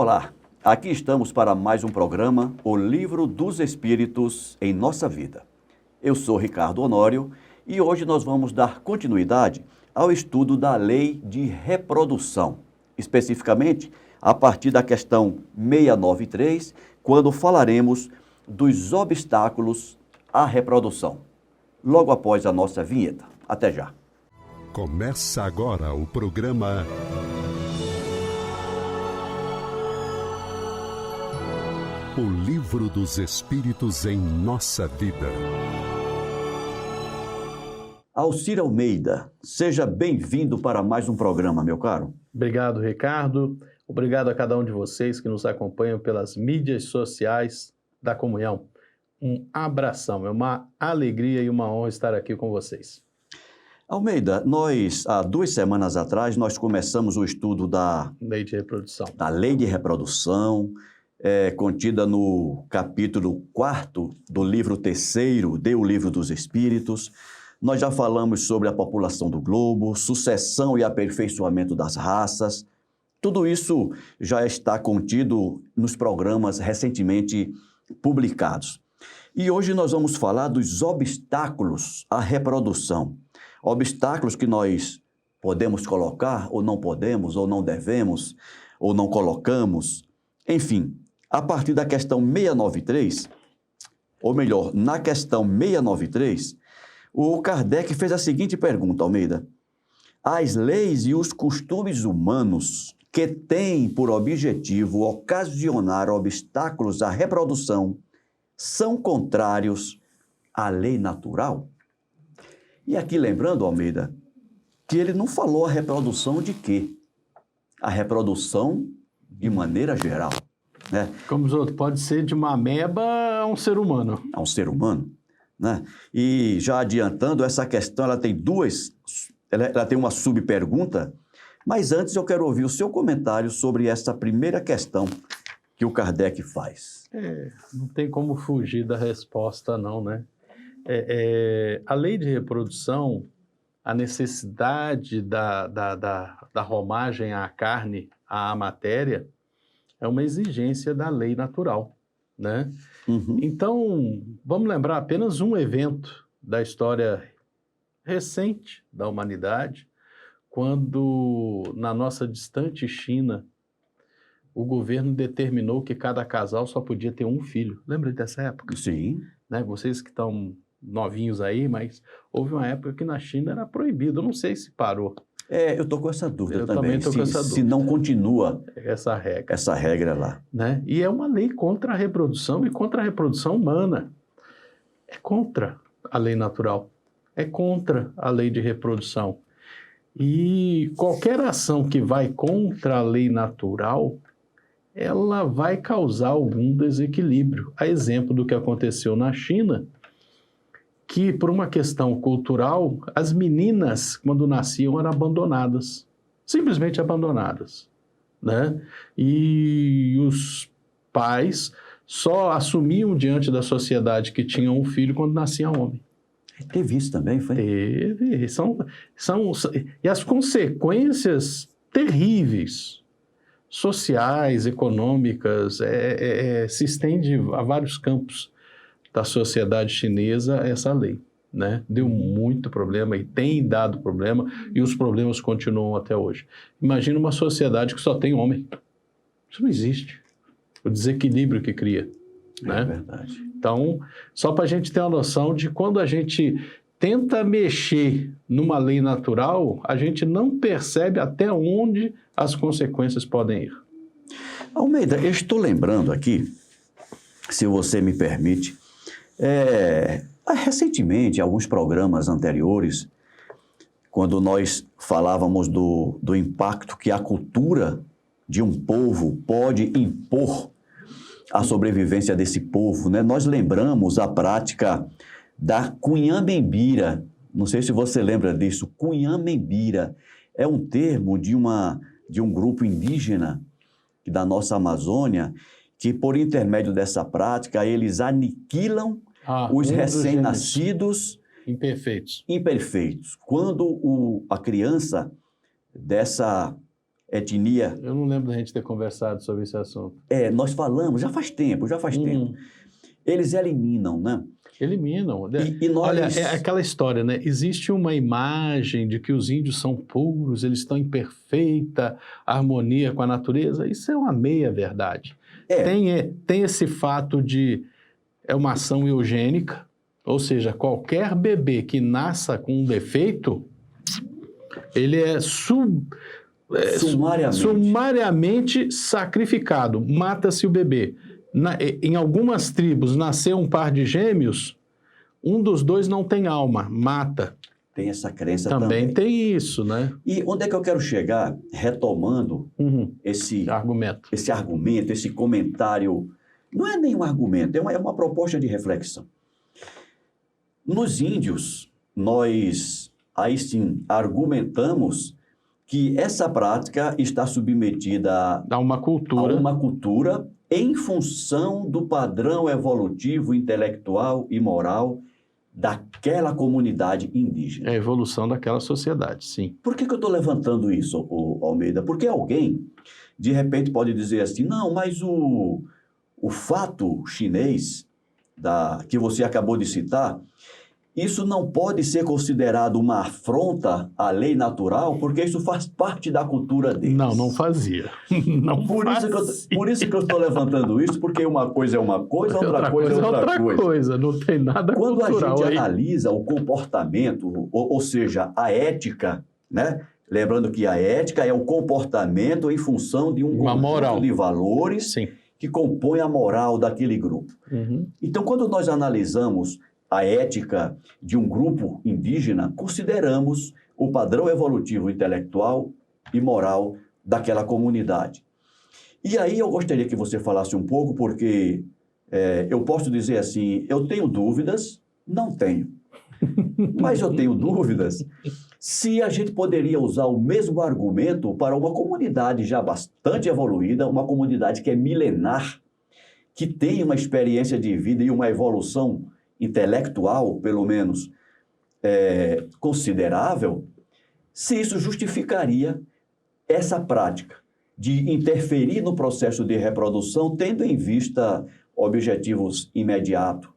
Olá, aqui estamos para mais um programa, O Livro dos Espíritos em Nossa Vida. Eu sou Ricardo Honório e hoje nós vamos dar continuidade ao estudo da lei de reprodução, especificamente a partir da questão 693, quando falaremos dos obstáculos à reprodução. Logo após a nossa vinheta. Até já. Começa agora o programa O Livro dos Espíritos em Nossa Vida. Alcir Almeida, seja bem-vindo para mais um programa, meu caro. Obrigado, Ricardo. Obrigado a cada um de vocês que nos acompanham pelas mídias sociais da comunhão. Um abração, é uma alegria e uma honra estar aqui com vocês. Almeida, há 2 semanas atrás, nós começamos o estudo da Lei de reprodução. Da lei de reprodução, contida no capítulo 4 do livro 3º, de O Livro dos Espíritos. Nós já falamos sobre a população do globo, sucessão e aperfeiçoamento das raças. Tudo isso já está contido nos programas recentemente publicados. E hoje nós vamos falar dos obstáculos à reprodução. Obstáculos que nós podemos colocar, ou não podemos, ou não devemos, ou não colocamos. Enfim, a partir da questão 693, ou melhor, na questão 693, o Kardec fez a seguinte pergunta, Almeida. As leis e os costumes humanos que têm por objetivo ocasionar obstáculos à reprodução são contrários à lei natural? E aqui lembrando, Almeida, que ele não falou a reprodução de quê? A reprodução de maneira geral, né? Como os outros, pode ser de uma ameba a um ser humano. A um ser humano, né? E já adiantando, essa questão, ela tem uma subpergunta, mas antes eu quero ouvir o seu comentário sobre essa primeira questão que o Kardec faz. Não tem como fugir da resposta não, né? A lei de reprodução, a necessidade da romagem à carne, à matéria, é uma exigência da lei natural, né? Uhum. Então, vamos lembrar apenas um evento da história recente da humanidade, quando, na nossa distante China, o governo determinou que cada casal só podia ter um filho. Lembra dessa época? Sim. Né? Vocês que estão novinhos aí, mas houve uma época que na China era proibido. Eu não sei se parou. Eu estou com essa dúvida também. Também estou com essa dúvida. Se não continua essa regra lá. Né? E é uma lei contra a reprodução e contra a reprodução humana. É contra a lei natural. É contra a lei de reprodução. E qualquer ação que vai contra a lei natural, ela vai causar algum desequilíbrio. A exemplo do que aconteceu na China, que por uma questão cultural, as meninas, quando nasciam, eram abandonadas. Simplesmente abandonadas, né? E os pais só assumiam diante da sociedade que tinham um filho quando nascia homem. Teve isso também, foi? Teve. E as consequências terríveis, sociais, econômicas, se estende a vários campos da sociedade chinesa essa lei, né? Deu muito problema e tem dado problema e os problemas continuam até hoje. Imagina uma sociedade que só tem homem. Isso não existe. O desequilíbrio que cria, né? É verdade. Então, só para a gente ter uma noção de quando a gente tenta mexer numa lei natural, a gente não percebe até onde as consequências podem ir. Almeida, eu estou lembrando aqui, se você me permite, recentemente, alguns programas anteriores, quando nós falávamos do impacto que a cultura de um povo pode impor à sobrevivência desse povo, né? Nós lembramos a prática da cunhambembira. Não sei se você lembra disso. Cunhambembira é um termo de um grupo indígena da nossa Amazônia que, por intermédio dessa prática, eles aniquilam os recém-nascidos imperfeitos. Quando a criança dessa etnia. Eu não lembro da gente ter conversado sobre esse assunto. Nós falamos, já faz tempo. Eles eliminam, né? Eliminam. E nós... Olha, é aquela história, né? Existe uma imagem de que os índios são puros, eles estão em perfeita harmonia com a natureza. Isso é uma meia-verdade. Tem esse fato de... É uma ação eugênica, ou seja, qualquer bebê que nasça com um defeito, ele é sumariamente sacrificado. Mata-se o bebê. Em algumas tribos, nasceu um par de gêmeos, um dos dois não tem alma, mata. Tem essa crença também. Também tem isso, né? E onde é que eu quero chegar? Retomando esse argumento, esse comentário. Não é nem um argumento, é uma proposta de reflexão. Nos índios, nós, aí sim, argumentamos que essa prática está submetida a uma cultura em função do padrão evolutivo, intelectual e moral daquela comunidade indígena. É a evolução daquela sociedade, sim. Por que eu estou levantando isso, Almeida? Porque alguém, de repente, pode dizer assim, não, mas o fato chinês que você acabou de citar, isso não pode ser considerado uma afronta à lei natural, porque isso faz parte da cultura deles. Não fazia. Por isso que eu estou levantando isso, porque uma coisa é uma coisa, outra coisa é outra coisa. Não tem nada Quando cultural a gente aí. analisa o comportamento, ou seja, a ética, né? Lembrando que a ética é o comportamento em função de um conjunto moral de valores que compõe a moral daquele grupo. Então, quando nós analisamos a ética de um grupo indígena, consideramos o padrão evolutivo intelectual e moral daquela comunidade. E aí eu gostaria que você falasse um pouco, porque eu posso dizer assim, eu tenho dúvidas? Não tenho. Mas eu tenho dúvidas se a gente poderia usar o mesmo argumento para uma comunidade já bastante evoluída, uma comunidade que é milenar, que tem uma experiência de vida e uma evolução intelectual, pelo menos, considerável, se isso justificaria essa prática de interferir no processo de reprodução, tendo em vista objetivos imediatos,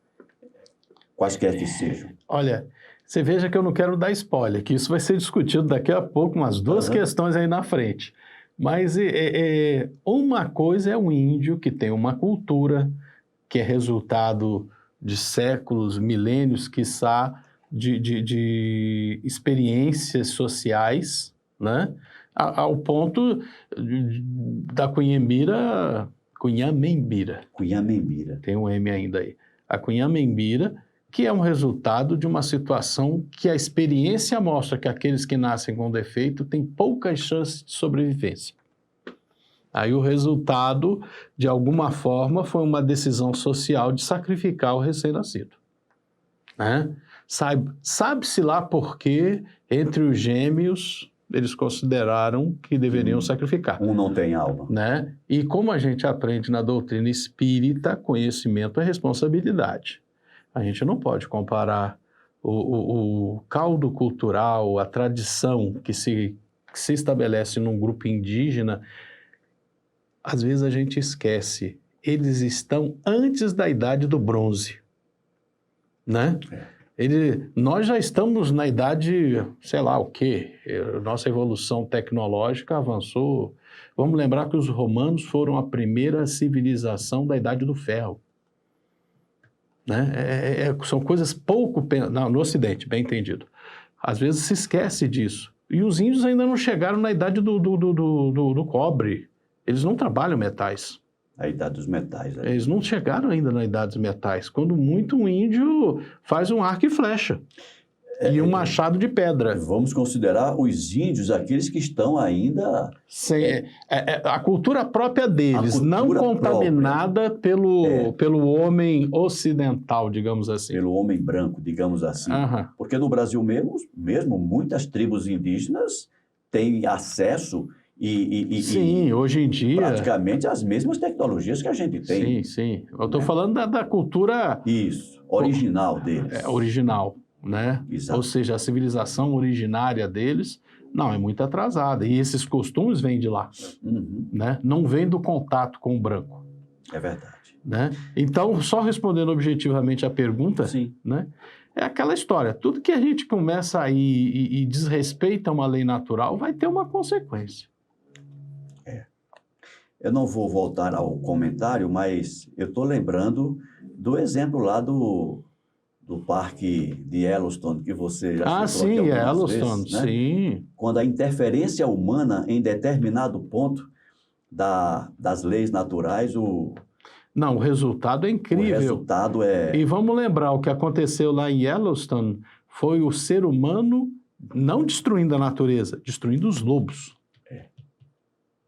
quaisquer que sejam. Olha, você veja que eu não quero dar spoiler, que isso vai ser discutido daqui a pouco, umas duas questões aí na frente. Mas uma coisa é um índio que tem uma cultura que é resultado de séculos, milênios, quiçá, de experiências sociais, né? Ao ponto da Cunhamembira, tem um M ainda aí, a Cunhamembira, que é um resultado de uma situação que a experiência mostra que aqueles que nascem com defeito têm poucas chances de sobrevivência. Aí o resultado, de alguma forma, foi uma decisão social de sacrificar o recém-nascido. Né? Sabe-se lá por que, entre os gêmeos, eles consideraram que deveriam sacrificar. Um não tem alma. Né? E como a gente aprende na doutrina espírita, conhecimento é responsabilidade. A gente não pode comparar o caldo cultural, a tradição que se estabelece num grupo indígena. Às vezes a gente esquece, eles estão antes da idade do bronze, né? Nós já estamos na idade, sei lá o quê, nossa evolução tecnológica avançou. Vamos lembrar que os romanos foram a primeira civilização da Idade do Ferro. Né? São coisas pouco... no Ocidente, bem entendido. Às vezes se esquece disso. E os índios ainda não chegaram na idade do cobre. Eles não trabalham metais. A idade dos metais. Né? Eles não chegaram ainda na idade dos metais. Quando muito um índio faz um arco e flecha. E um machado de pedra. Vamos considerar os índios aqueles que estão ainda... a cultura própria deles, não contaminada pelo homem ocidental, digamos assim. Pelo homem branco, digamos assim. Porque no Brasil mesmo muitas tribos indígenas têm acesso... Sim, hoje em dia... praticamente as mesmas tecnologias que a gente tem. Sim. Eu estou falando da cultura... Isso, original deles. Original, né? Exato. Ou seja, a civilização originária deles, Não, é muito atrasada. E esses costumes vêm de lá, Uhum. né? Não vêm do contato com o branco, É verdade. né? Então, só respondendo objetivamente a pergunta, Sim. né? É aquela história. Tudo que a gente começa a ir e desrespeita uma lei natural vai ter uma consequência. Eu não vou voltar ao comentário, mas eu estou lembrando do exemplo lá do parque de Yellowstone, que você já citou aqui Sim, algumas Yellowstone, vezes, né? sim. Quando a interferência humana em determinado ponto das leis naturais, Não, o resultado é o incrível. resultado é... E vamos lembrar, o que aconteceu lá em Yellowstone foi o ser humano não destruindo a natureza, destruindo os lobos.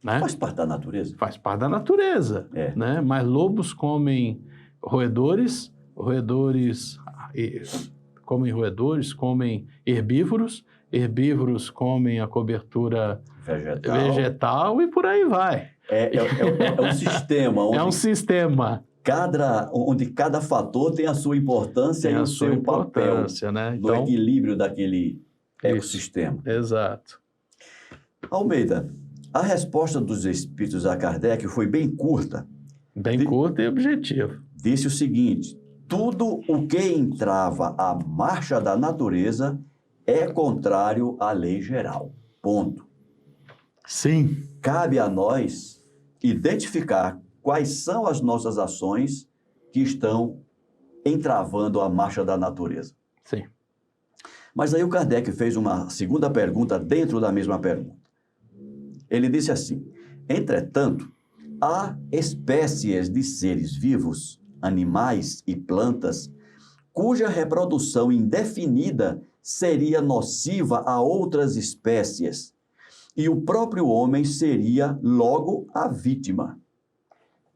Né? Faz parte da natureza. Faz parte da natureza. É. Né? Mas lobos comem roedores comem roedores, comem herbívoros comem a cobertura vegetal e por aí vai. É um sistema onde É um sistema. onde cada fator tem a sua importância Tem e a o sua seu papel importância, né? no Então, equilíbrio daquele ecossistema. exato. Almeida, a resposta dos espíritos a Kardec foi bem curta. Bem curto e objetivo. Disse o seguinte: tudo o que entrava à marcha da natureza é contrário à lei geral. Ponto. Sim. Cabe a nós identificar quais são as nossas ações que estão entravando a marcha da natureza. Sim. Mas aí o Kardec fez uma segunda pergunta dentro da mesma pergunta. Ele disse assim: entretanto, há espécies de seres vivos, animais e plantas, cuja reprodução indefinida seria nociva a outras espécies, e o próprio homem seria logo a vítima.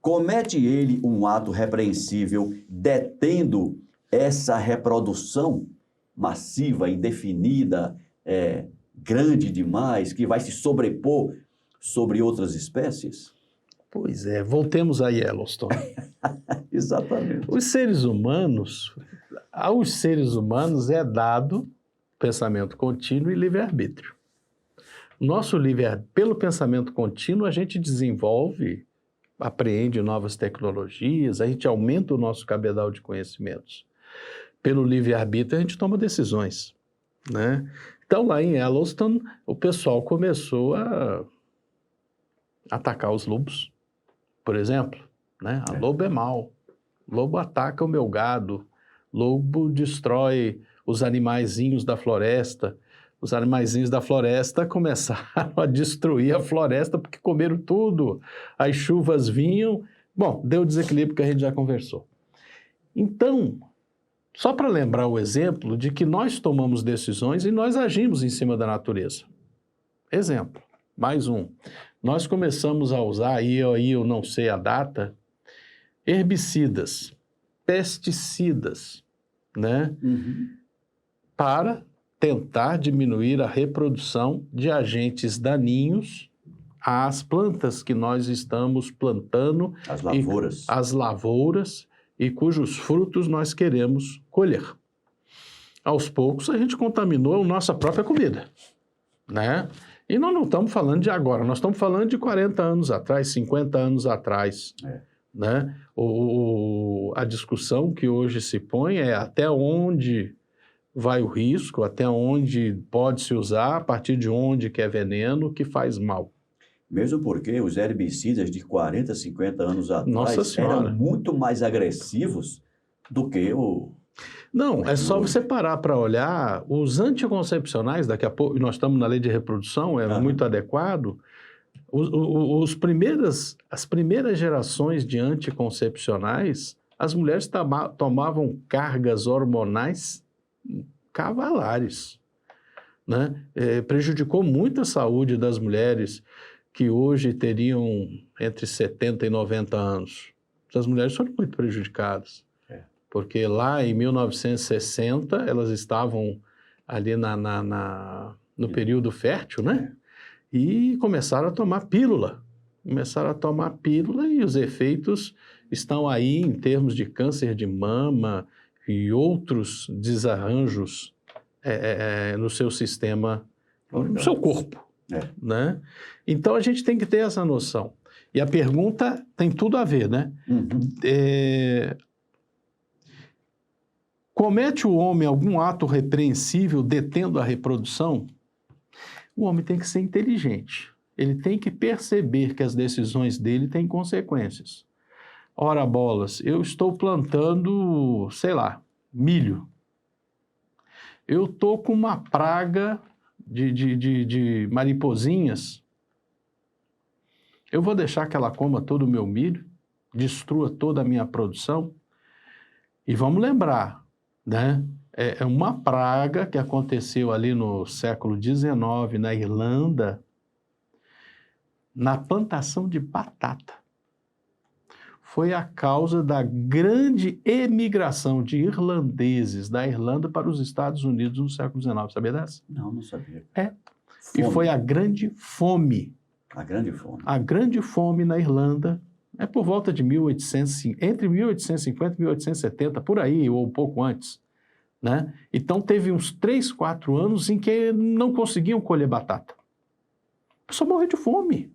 Comete ele um ato repreensível detendo essa reprodução massiva, indefinida, grande demais, que vai se sobrepor sobre outras espécies? Pois é, voltemos a Yellowstone. Exatamente. Aos seres humanos é dado pensamento contínuo e livre-arbítrio. Pelo pensamento contínuo, a gente desenvolve, apreende novas tecnologias, a gente aumenta o nosso cabedal de conhecimentos. Pelo livre-arbítrio, a gente toma decisões, né? Então, lá em Yellowstone, o pessoal começou a atacar os lobos, por exemplo, né? Lobo é mau, lobo ataca o meu gado, lobo destrói os animaizinhos da floresta. Os animaizinhos da floresta começaram a destruir a floresta porque comeram tudo. As chuvas vinham. Bom, deu desequilíbrio que a gente já conversou. Então, só para lembrar o exemplo de que nós tomamos decisões e nós agimos em cima da natureza. Exemplo, mais um. Nós começamos a usar, aí eu não sei a data, herbicidas, pesticidas, né? Uhum. Para tentar diminuir a reprodução de agentes daninhos às plantas que nós estamos plantando. As lavouras. As lavouras e cujos frutos nós queremos colher. Aos poucos a gente contaminou a nossa própria comida, né? E nós não estamos falando de agora, nós estamos falando de 40 anos atrás, 50 anos atrás. Né? A discussão que hoje se põe é até onde vai o risco, até onde pode se usar, a partir de onde que é veneno, que faz mal. Mesmo porque os herbicidas de 40, 50 anos atrás eram muito mais agressivos do que o... Não, é só você parar para olhar os anticoncepcionais, daqui a pouco, nós estamos na lei de reprodução, é muito adequado, as primeiras gerações de anticoncepcionais, as mulheres tomavam cargas hormonais cavalares, né? Prejudicou muito a saúde das mulheres que hoje teriam entre 70 e 90 anos. As mulheres foram muito prejudicadas, porque lá em 1960 elas estavam ali no período fértil, né? E começaram a tomar pílula. E os efeitos estão aí em termos de câncer de mama e outros desarranjos no seu sistema no seu corpo. Né? Então, a gente tem que ter essa noção. E a pergunta tem tudo a ver, né? Comete o homem algum ato repreensível detendo a reprodução? O homem tem que ser inteligente. Ele tem que perceber que as decisões dele têm consequências. Ora, bolas, eu estou plantando, sei lá, milho. Eu estou com uma praga de mariposinhas. Eu vou deixar que ela coma todo o meu milho, destrua toda a minha produção? E vamos lembrar, né? É uma praga que aconteceu ali no século XIX, na Irlanda, na plantação de batata. Foi a causa da grande emigração de irlandeses da Irlanda para os Estados Unidos no século XIX. Sabia dessa? Não sabia. E foi a grande fome. A grande fome. A grande fome na Irlanda é por volta de entre 1850 e 1870, por aí, ou um pouco antes. Né? Então, teve uns 3, 4 anos em que não conseguiam colher batata. Só morrer de fome.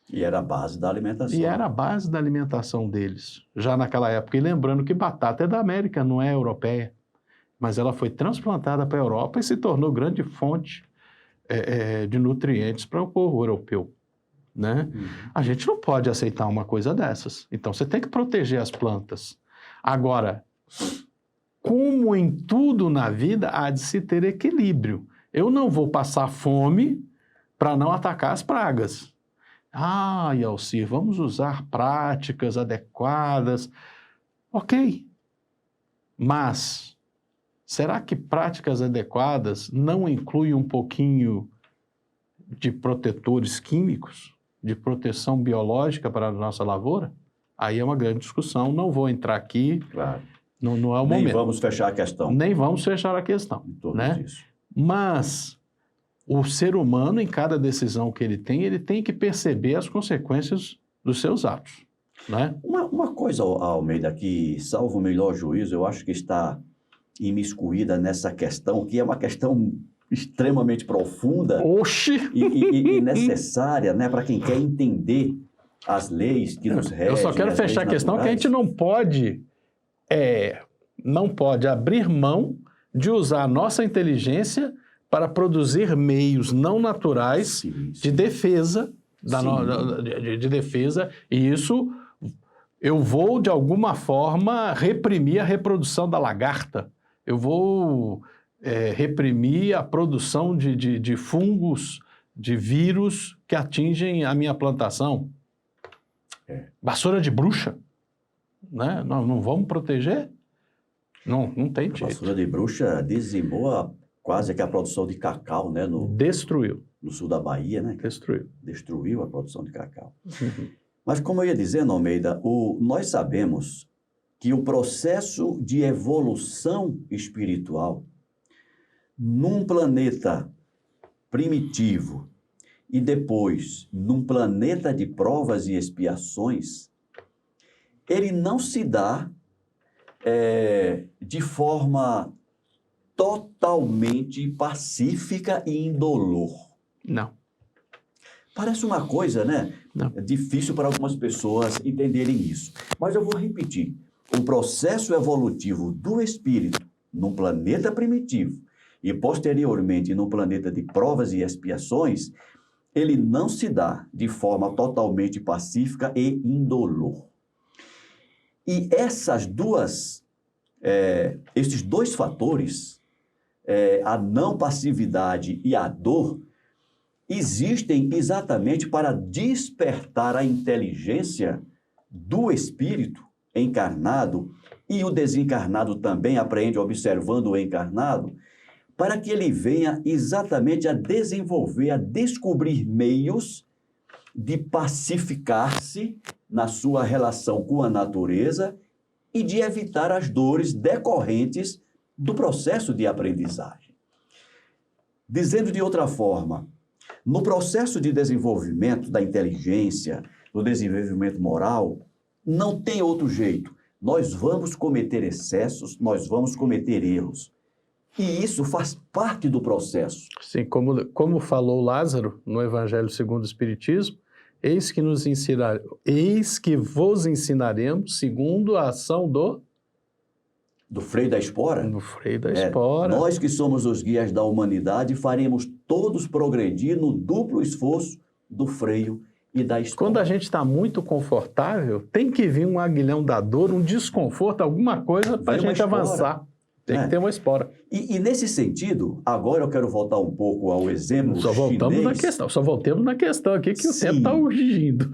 E era a base da alimentação. E era a base da alimentação deles, já naquela época. E lembrando que batata é da América, não é europeia. Mas ela foi transplantada para a Europa e se tornou grande fonte de nutrientes para o povo europeu. Né? A gente não pode aceitar uma coisa dessas. Então, você tem que proteger as plantas. Agora, como em tudo na vida, há de se ter equilíbrio. Eu não vou passar fome para não atacar as pragas. Alcir, vamos usar práticas adequadas. Ok. Mas, será que práticas adequadas não incluem um pouquinho de protetores químicos, de proteção biológica para a nossa lavoura? Aí é uma grande discussão, não vou entrar aqui. Claro. Não é o momento. Nem vamos fechar a questão. Nem vamos fechar a questão. Em torno né? disso. Mas o ser humano, em cada decisão que ele tem que perceber as consequências dos seus atos. Né? Uma coisa, Almeida, que, salvo o melhor juízo, eu acho que está imiscuída nessa questão, que é uma questão extremamente profunda e necessária, né, para quem quer entender as leis que nos regem. Eu só quero fechar a questão naturais. Que a gente não pode abrir mão de usar a nossa inteligência para produzir meios não naturais de defesa, de defesa, e isso eu vou, de alguma forma, reprimir a reprodução da lagarta, eu vou reprimir a produção de fungos, de vírus que atingem a minha plantação. Vassoura de bruxa, né? Nós não vamos proteger? Não tem jeito. A vassoura de bruxa dizimou quase que a produção de cacau, né? Destruiu. No sul da Bahia, né? Destruiu a produção de cacau. Mas como eu ia dizendo, Almeida, nós sabemos que o processo de evolução espiritual num planeta primitivo e depois num planeta de provas e expiações, ele não se dá de forma totalmente pacífica e indolor. Não. Parece uma coisa, né? Não. É difícil para algumas pessoas entenderem isso. Mas eu vou repetir. O processo evolutivo do espírito num planeta primitivo e posteriormente num planeta de provas e expiações, ele não se dá de forma totalmente pacífica e indolor. E esses dois fatores, a não passividade e a dor, existem exatamente para despertar a inteligência do espírito encarnado, e o desencarnado também aprende observando o encarnado, para que ele venha exatamente a desenvolver, a descobrir meios de pacificar-se na sua relação com a natureza e de evitar as dores decorrentes do processo de aprendizagem. Dizendo de outra forma, no processo de desenvolvimento da inteligência, do desenvolvimento moral, não tem outro jeito. Nós vamos cometer excessos, nós vamos cometer erros. E isso faz parte do processo. Sim, como falou Lázaro no Evangelho segundo o Espiritismo, eis que vos ensinaremos segundo a ação Do freio da espora. do freio da espora. Nós que somos os guias da humanidade faremos todos progredir no duplo esforço do freio e da espora. Quando a gente está muito confortável, tem que vir um aguilhão da dor, um desconforto, alguma coisa para a Vem uma gente espora. avançar. Tem que ter uma espora. E nesse sentido, agora eu quero voltar um pouco ao exemplo Só voltamos chinês. na questão aqui que o Sim. tempo está urgindo.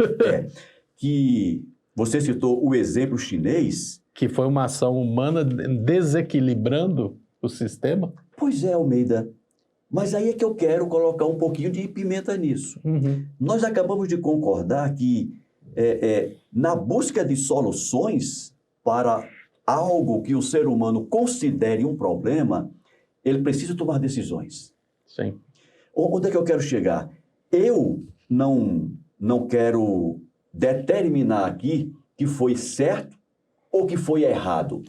Que você citou o exemplo chinês. Que foi uma ação humana desequilibrando o sistema. Pois é, Almeida. Mas aí é que eu quero colocar um pouquinho de pimenta nisso. Nós acabamos de concordar que na busca de soluções para algo que o ser humano considere um problema, ele precisa tomar decisões. Sim. Onde é que eu quero chegar? Eu não quero determinar aqui que foi certo ou que foi errado,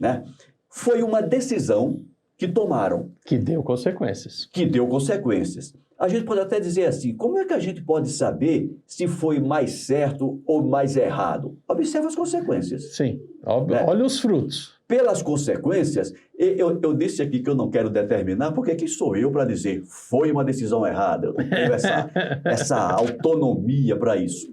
né? Foi uma decisão que tomaram. Que deu consequências. Que deu consequências. A gente pode até dizer assim, como é que a gente pode saber se foi mais certo ou mais errado? Observe as consequências. Sim. Olha os frutos. Pelas consequências, eu disse aqui que eu não quero determinar, porque quem sou eu para dizer foi uma decisão errada? Eu não tenho essa autonomia para isso.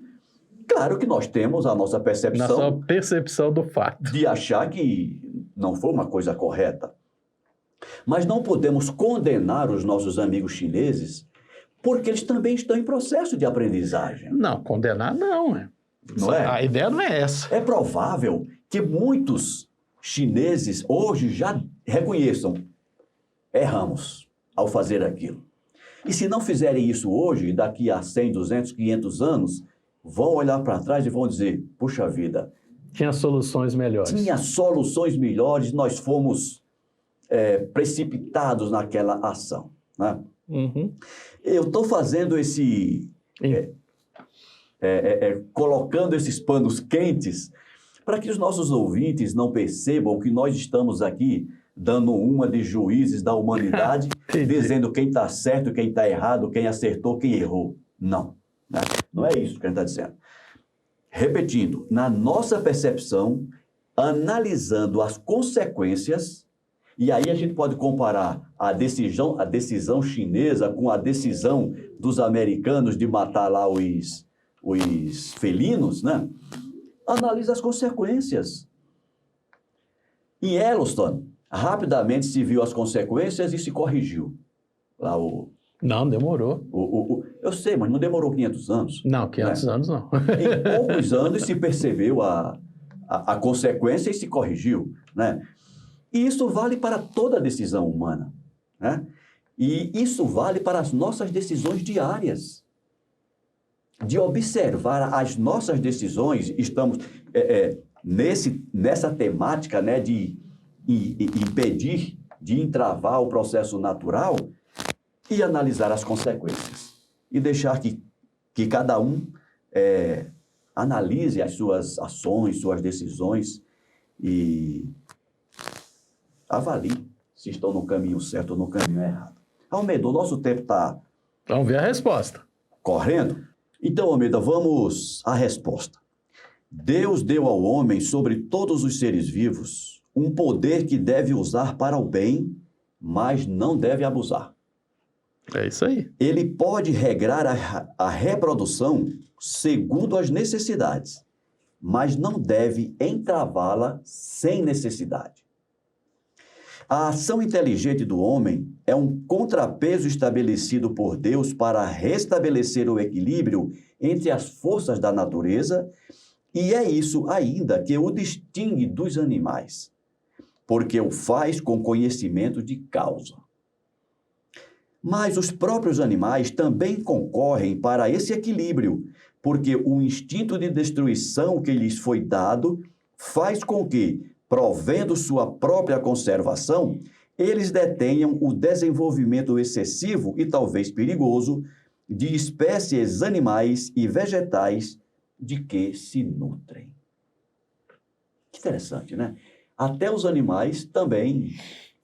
Claro que nós temos a nossa percepção... Nossa percepção do fato. De achar que não foi uma coisa correta. Mas não podemos condenar os nossos amigos chineses porque eles também estão em processo de aprendizagem. Não, condenar não. Não é? A ideia não é essa. É provável que muitos chineses hoje já reconheçam: erramos ao fazer aquilo. E se não fizerem isso hoje, daqui a 100, 200, 500 anos, vão olhar para trás e vão dizer: puxa vida, tinha soluções melhores. Tinha soluções melhores, nós fomos precipitados naquela ação. Né? Eu estou fazendo colocando esses panos quentes para que os nossos ouvintes não percebam que nós estamos aqui dando uma de juízes da humanidade, dizendo quem está certo, quem está errado, quem acertou, quem errou. Não. Né? Não é isso que a gente está dizendo. Repetindo, na nossa percepção, analisando as consequências, e aí a gente pode comparar a decisão chinesa com a decisão dos americanos de matar lá os felinos, né? Analisa as consequências. Em Yellowstone, rapidamente se viu as consequências e se corrigiu. Lá Não, demorou. Eu sei, mas não demorou 500 anos. Não, 500 anos não. Em poucos anos se percebeu a consequência e se corrigiu, né? E isso vale para toda decisão humana, né? E isso vale para as nossas decisões diárias. De observar as nossas decisões, estamos nessa temática, né, de impedir, de entravar o processo natural e analisar as consequências. E deixar que cada um analise as suas ações, suas decisões e avalie se estão no caminho certo ou no caminho errado. Almeida, o nosso tempo está... Vamos ver a resposta. Correndo? Então, Almeida, vamos à resposta. Deus deu ao homem, sobre todos os seres vivos, um poder que deve usar para o bem, mas não deve abusar. É isso aí. Ele pode regrar a reprodução segundo as necessidades, mas não deve entravá-la sem necessidade. A ação inteligente do homem é um contrapeso estabelecido por Deus para restabelecer o equilíbrio entre as forças da natureza, e é isso ainda que o distingue dos animais, porque o faz com conhecimento de causa. Mas os próprios animais também concorrem para esse equilíbrio, porque o instinto de destruição que lhes foi dado faz com que, provendo sua própria conservação, eles detenham o desenvolvimento excessivo e talvez perigoso de espécies animais e vegetais de que se nutrem. Que interessante, né? Até os animais também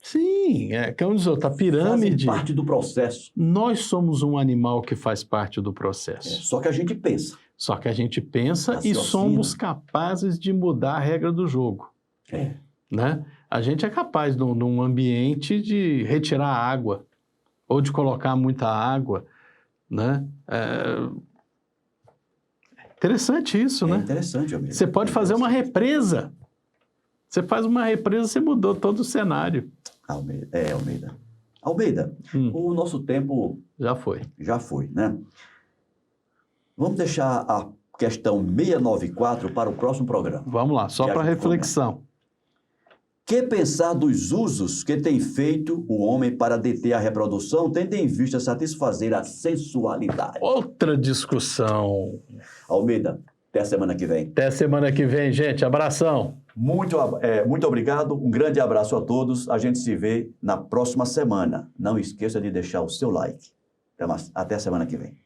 Sim, como diz outra, a pirâmide. Fazem parte do processo. Nós somos um animal que faz parte do processo. Só que a gente pensa. Só que a gente pensa e Raciocina. somos capazes de mudar a regra do jogo. É. Né? A gente é capaz, num ambiente, de retirar água ou de colocar muita água. Né? Interessante isso, né? Interessante, Almeida. Você pode fazer uma represa. Você faz uma represa, você mudou todo o cenário. Almeida. Almeida, o nosso tempo Já foi. já foi, né? Vamos deixar a questão 694 para o próximo programa. Vamos lá, só Já para foi, né? reflexão. Que pensar dos usos que tem feito o homem para deter a reprodução, tendo em vista satisfazer a sensualidade? Outra discussão. Almeida, até a semana que vem. Até semana que vem, gente. Abração. Muito obrigado, um grande abraço a todos. A gente se vê na próxima semana. Não esqueça de deixar o seu like. Até a semana que vem.